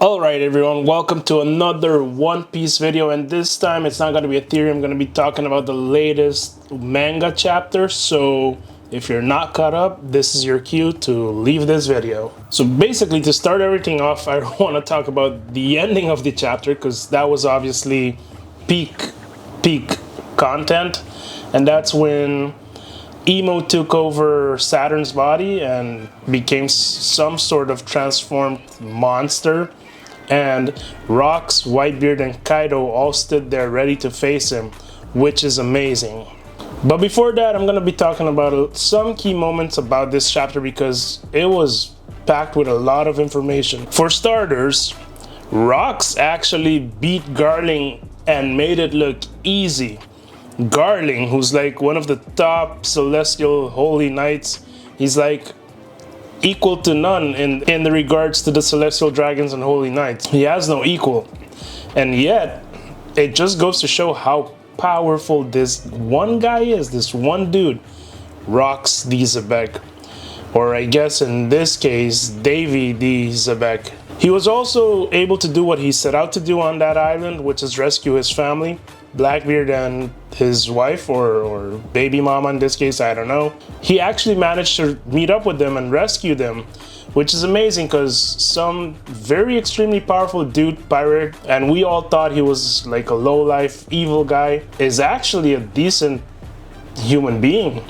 Alright everyone, welcome to another One Piece video, and this time it's not going to be a theory. I'm going to be talking about the latest manga chapter, so if you're not caught up, this is your cue to leave this video. So basically, to start everything off, I want to talk about the ending of the chapter, because that was obviously peak content, and that's when Emo took over Saturn's body and became some sort of transformed monster. And Rocks, Whitebeard, and Kaido all stood there ready to face him, which is amazing. But before that, I'm going to be talking about some key moments about this chapter because it was packed with a lot of information. For starters, Rocks actually beat Garling and made it look easy. Garling, who's like one of the top celestial holy knights, he's like equal to none in the regards to the celestial dragons and holy knights. He has no equal, and yet it just goes to show how powerful this one guy is, this one dude, Rocks D Xebec, or I guess in this case Davy D Xebec. He was also able to do what he set out to do on that island, which is rescue his family, Blackbeard and his wife, or baby mama in this case, I don't know. He actually managed to meet up with them and rescue them, which is amazing because some very extremely powerful dude pirate, and we all thought he was like a low-life evil guy, is actually a decent human being.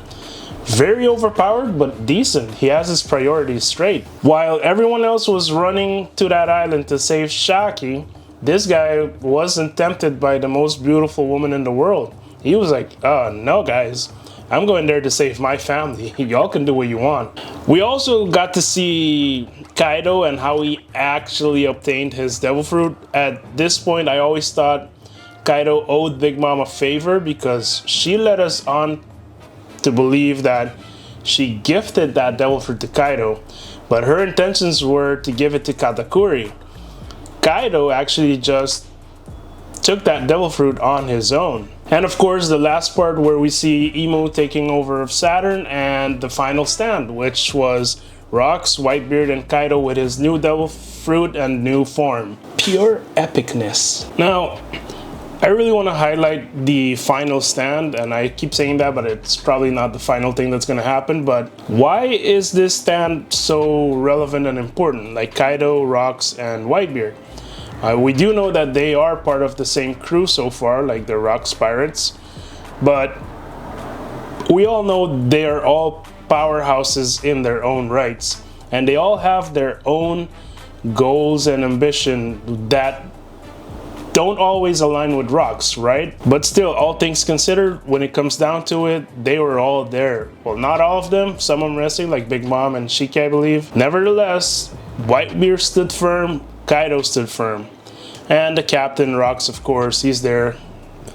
Very overpowered, but decent. He has his priorities straight. While everyone else was running to that island to save Shaki, this guy wasn't tempted by the most beautiful woman in the world. He was like, oh no guys, I'm going there to save my family. Y'all can do what you want. We also got to see Kaido and how he actually obtained his devil fruit. At this point, I always thought Kaido owed Big Mom a favor because she led us on to believe that she gifted that devil fruit to Kaido, but her intentions were to give it to Katakuri. Kaido actually just took that devil fruit on his own. And of course, the last part where we see Emo taking over of Saturn and the final stand, which was Rocks, Whitebeard, and Kaido with his new devil fruit and new form. Pure epicness. Now, I really want to highlight the final stand, and I keep saying that, but it's probably not the final thing that's going to happen. But why is this stand so relevant and important, like Kaido, Rocks, and Whitebeard? We do know that they are part of the same crew so far, like the Rocks Pirates, but we all know they are all powerhouses in their own rights, and they all have their own goals and ambition that don't always align with Rocks, right? But still, all things considered, when it comes down to it, they were all there. Well, not all of them, some of them resting, like Big Mom and Shiki, I believe. Nevertheless, Whitebeard stood firm, Kaido stood firm. And the captain, Rocks, of course, he's there.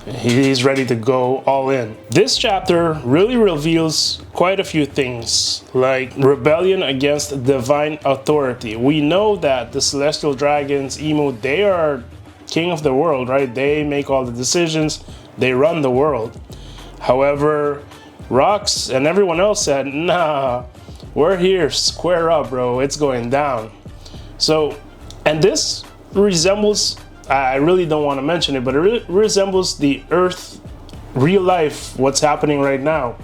He's ready to go all in. This chapter really reveals quite a few things, like rebellion against divine authority. We know that the celestial dragons, Emo, they are king of the world, right? They make all the decisions, they run the world. However, Rocks and everyone else said, nah, we're here, square up, bro, it's going down. So, and this resembles, I really don't want to mention it, but it resembles the Earth, real life, what's happening right now.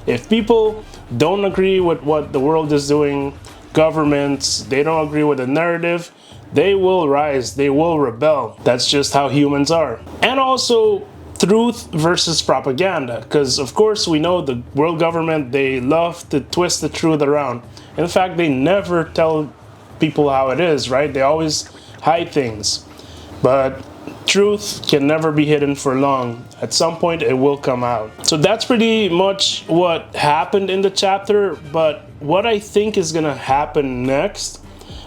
If people don't agree with what the world is doing, governments, they don't agree with the narrative, they will rise, they will rebel. That's just how humans are. And also, truth versus propaganda, because of course we know the world government, they love to twist the truth around. In fact, they never tell people how it is, right? They always hide things. But truth can never be hidden for long. At some point it will come out. So that's pretty much what happened in the chapter, but what I think is gonna happen next,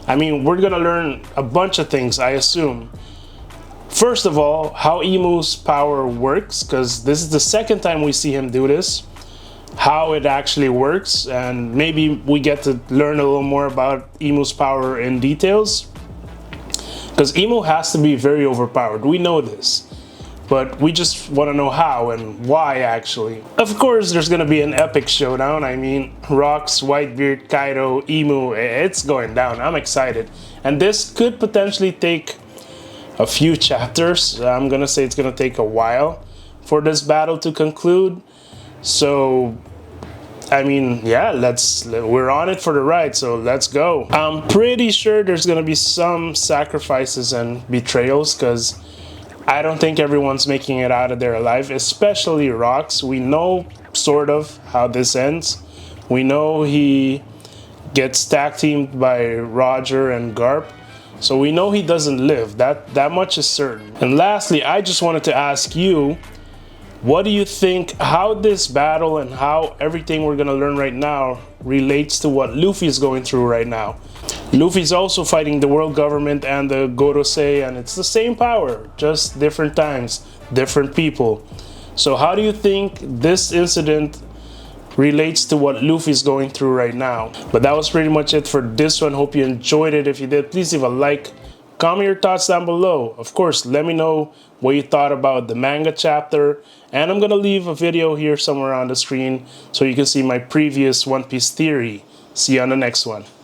I mean, we're gonna learn a bunch of things, I assume. First of all, how Emu's power works, because this is the second time we see him do this. How it actually works, and maybe we get to learn a little more about Emu's power in details. Because Emo has to be very overpowered, we know this. but we just want to know how and why, actually. Of course, there's going to be an epic showdown. I mean, Rocks, Whitebeard, Kaido, Emu, it's going down. I'm excited. And this could potentially take a few chapters. I'm going to say it's going to take a while for this battle to conclude. So, I mean, yeah, we're on it for the ride, so let's go. I'm pretty sure there's going to be some sacrifices and betrayals, because I don't think everyone's making it out of there alive, especially Rocks. We know sort of how this ends. We know he gets tag teamed by Roger and Garp, so we know he doesn't live. That much is certain. And lastly, I just wanted to ask you, what do you think how this battle and how everything we're gonna learn right now relates to what Luffy is going through right now? Luffy's also fighting the world government and the Gorosei, and it's the same power, just different times, different people. So how do you think this incident relates to what Luffy's going through right now? But that was pretty much it for this one. Hope you enjoyed it. If you did, please leave a like. Comment your thoughts down below. Of course, let me know what you thought about the manga chapter. And I'm going to leave a video here somewhere on the screen so you can see my previous One Piece theory. See you on the next one.